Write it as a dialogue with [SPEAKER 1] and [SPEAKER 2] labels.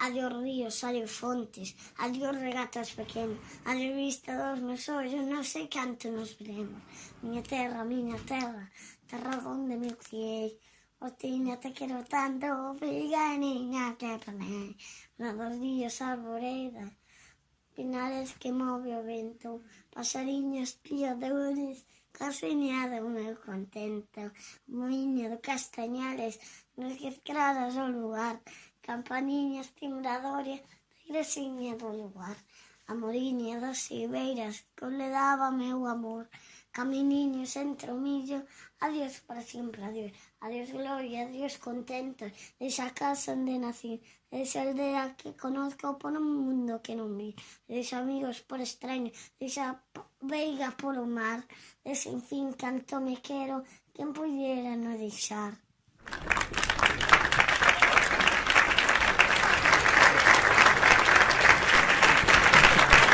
[SPEAKER 1] adiós ríos, adiós fontes, adiós regatas pequenos, adiós vista dos meus ollos, non sei canto nos veremos. Miña terra, terra onde me criei, Ostiña, te quero tanto, figa e niña que planei, dos ríos, arboredas, pinales que move o vento, pasariños, tío de unes, casiña do meu contento, moinho de castañales, nos que claras o lugar, campaniñas, timbradores, igresiña do lugar, amoriña das silveiras, que le daba meu amor, caminiños entre o millo, adiós para sempre, adiós, adiós gloria, adiós contentos, desa casa onde nací, desa aldea que conozco por un mundo que non vi, deses amigos por extraño, desa veiga polo mar, dese fin canto me quero, quen puidera non deixar.